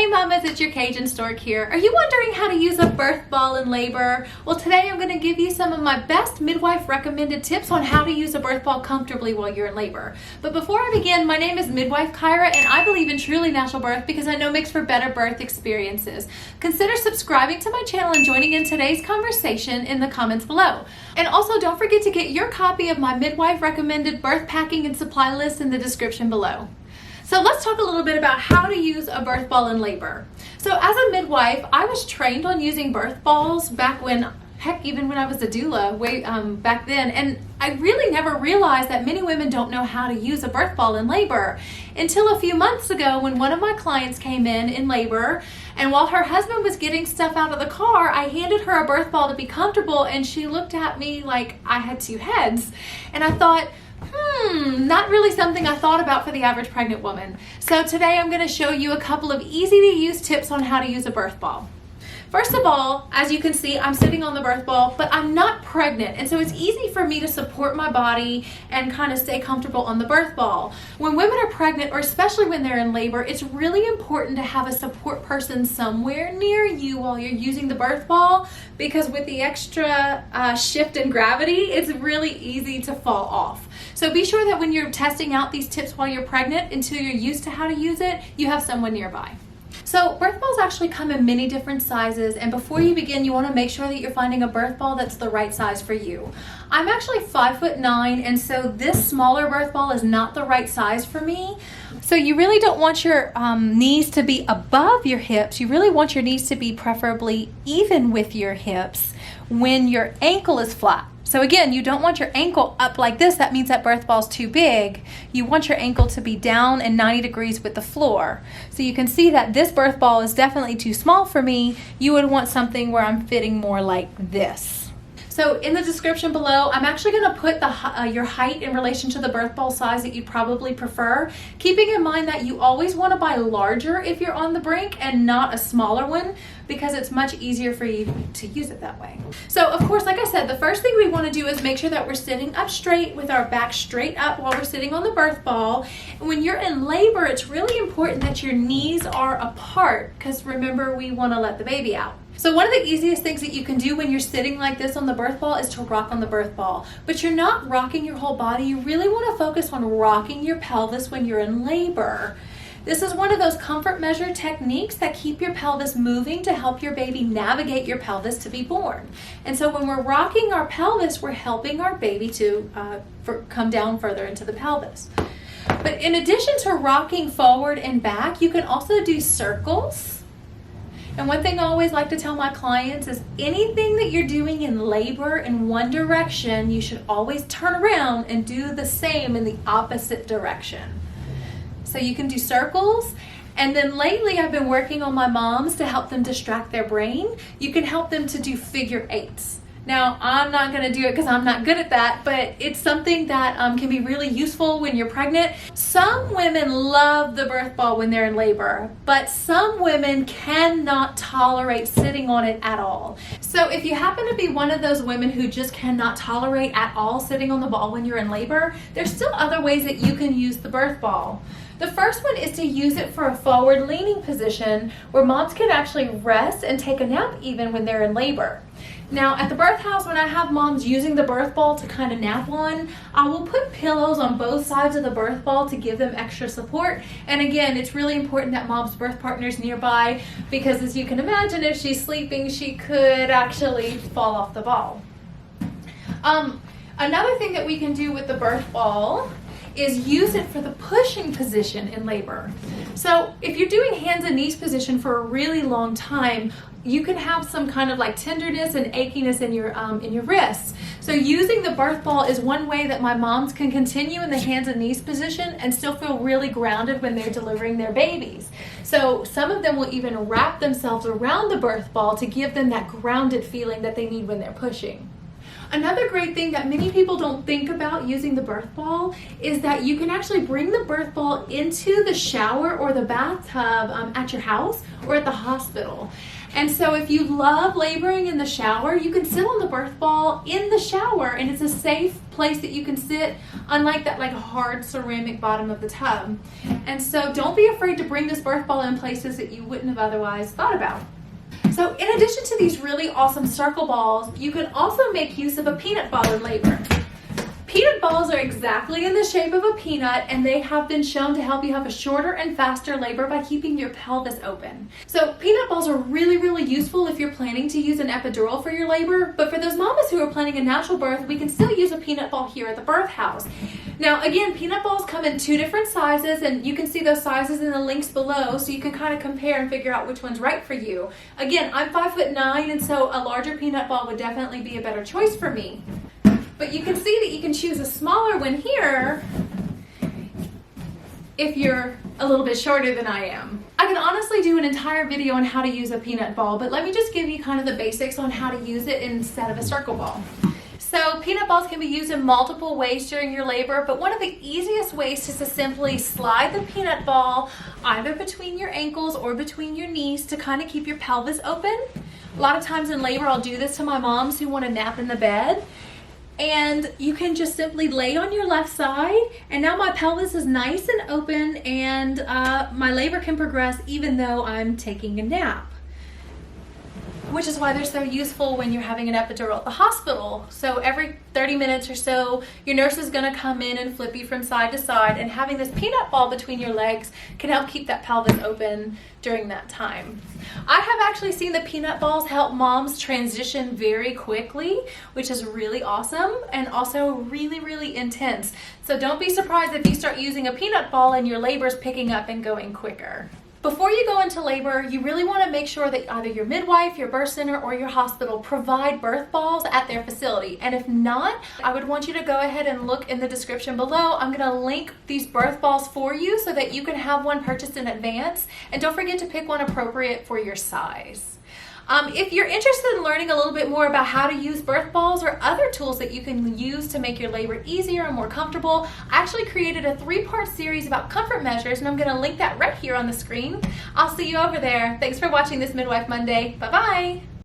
Hey mamas, it's your CajunStork here. Are you wondering how to use a birth ball in labor? Well, today I'm going to give you some of my best midwife recommended tips on how to use a birth ball comfortably while you're in labor. But before I begin, my name is Midwife Kyra and I believe in truly natural birth because I know it makes for better birth experiences. Consider subscribing to my channel and joining in today's conversation in the comments below. And also don't forget to get your copy of my midwife recommended birth packing and supply list in the description below. So let's talk a little bit about how to use a birth ball in labor. So as a midwife, I was trained on using birth balls back when, heck, even when I was a doula way back then. And I really never realized that many women don't know how to use a birth ball in labor until a few months ago when one of my clients came in labor, and while her husband was getting stuff out of the car, I handed her a birth ball to be comfortable and she looked at me like I had two heads. And I thought, not really something I thought about for the average pregnant woman. So today I'm going to show you a couple of easy to use tips on how to use a birth ball. First of all, as you can see, I'm sitting on the birth ball, but I'm not pregnant. And so it's easy for me to support my body and kind of stay comfortable on the birth ball. When women are pregnant, or especially when they're in labor, it's really important to have a support person somewhere near you while you're using the birth ball, because with the extra shift in gravity, it's really easy to fall off. So be sure that when you're testing out these tips while you're pregnant, until you're used to how to use it, you have someone nearby. So birth balls actually come in many different sizes, and before you begin, you want to make sure that you're finding a birth ball that's the right size for you. I'm actually 5'9", and so this smaller birth ball is not the right size for me. So you really don't want your knees to be above your hips. You really want your knees to be preferably even with your hips when your ankle is flat. So again, you don't want your ankle up like this. That means that birth ball's too big. You want your ankle to be down and 90 degrees with the floor. So you can see that this birth ball is definitely too small for me. You would want something where I'm fitting more like this. So in the description below, I'm actually going to put your height in relation to the birth ball size that you probably prefer, keeping in mind that you always want to buy larger if you're on the brink and not a smaller one, because it's much easier for you to use it that way. So of course, like I said, the first thing we want to do is make sure that we're sitting up straight with our back straight up while we're sitting on the birth ball. And when you're in labor, it's really important that your knees are apart, because remember, we want to let the baby out. So one of the easiest things that you can do when you're sitting like this on the birth ball is to rock on the birth ball. But you're not rocking your whole body. You really want to focus on rocking your pelvis when you're in labor. This is one of those comfort measure techniques that keep your pelvis moving to help your baby navigate your pelvis to be born. And so when we're rocking our pelvis, we're helping our baby to come down further into the pelvis. But in addition to rocking forward and back, you can also do circles. And one thing I always like to tell my clients is anything that you're doing in labor in one direction, you should always turn around and do the same in the opposite direction. So you can do circles. And then lately I've been working on my moms to help them distract their brain. You can help them to do figure eights. Now, I'm not going to do it because I'm not good at that, but it's something that can be really useful when you're pregnant. Some women love the birth ball when they're in labor, but some women cannot tolerate sitting on it at all. So if you happen to be one of those women who just cannot tolerate at all sitting on the ball when you're in labor, there's still other ways that you can use the birth ball. The first one is to use it for a forward leaning position where moms can actually rest and take a nap even when they're in labor. Now at the birth house, when I have moms using the birth ball to kind of nap on, I will put pillows on both sides of the birth ball to give them extra support. And again, it's really important that mom's birth partner's nearby, because as you can imagine, if she's sleeping, she could actually fall off the ball. Another thing that we can do with the birth ball is use it for the pushing position in labor. So if you're doing hands and knees position for a really long time, you can have some kind of like tenderness and achiness in your wrists. So using the birth ball is one way that my moms can continue in the hands and knees position and still feel really grounded when they're delivering their babies. So some of them will even wrap themselves around the birth ball to give them that grounded feeling that they need when they're pushing. Another great thing that many people don't think about using the birth ball is that you can actually bring the birth ball into the shower or the bathtub at your house or at the hospital. And so if you love laboring in the shower, you can sit on the birth ball in the shower, and it's a safe place that you can sit, unlike that like hard ceramic bottom of the tub. And so don't be afraid to bring this birth ball in places that you wouldn't have otherwise thought about. So in addition to these really awesome circle balls, you can also make use of a peanut ball in labor. Peanut balls are exactly in the shape of a peanut, and they have been shown to help you have a shorter and faster labor by keeping your pelvis open. So peanut balls are really, really useful if you're planning to use an epidural for your labor, but for those mamas who are planning a natural birth, we can still use a peanut ball here at the birth house. Now again, peanut balls come in 2 different sizes, and you can see those sizes in the links below, so you can kind of compare and figure out which one's right for you. Again, I'm 5'9", and so a larger peanut ball would definitely be a better choice for me. But you can see that you can choose a smaller one here if you're a little bit shorter than I am. I can honestly do an entire video on how to use a peanut ball, but let me just give you kind of the basics on how to use it instead of a circle ball. So peanut balls can be used in multiple ways during your labor, but one of the easiest ways is to simply slide the peanut ball either between your ankles or between your knees to kind of keep your pelvis open. A lot of times in labor, I'll do this to my moms who want to nap in the bed. And you can just simply lay on your left side, and now my pelvis is nice and open, and my labor can progress even though I'm taking a nap. Which is why they're so useful when you're having an epidural at the hospital. So every 30 minutes or so, your nurse is gonna come in and flip you from side to side, and having this peanut ball between your legs can help keep that pelvis open during that time. I have actually seen the peanut balls help moms transition very quickly, which is really awesome and also really, really intense. So don't be surprised if you start using a peanut ball and your labor's picking up and going quicker. Before you go into labor, you really want to make sure that either your midwife, your birth center, or your hospital provide birth balls at their facility. And if not, I would want you to go ahead and look in the description below. I'm going to link these birth balls for you so that you can have one purchased in advance. And don't forget to pick one appropriate for your size. If you're interested in learning a little bit more about how to use birth balls or other tools that you can use to make your labor easier and more comfortable, I actually created a 3-part series about comfort measures, and I'm going to link that right here on the screen. I'll see you over there. Thanks for watching this Midwife Monday. Bye-bye.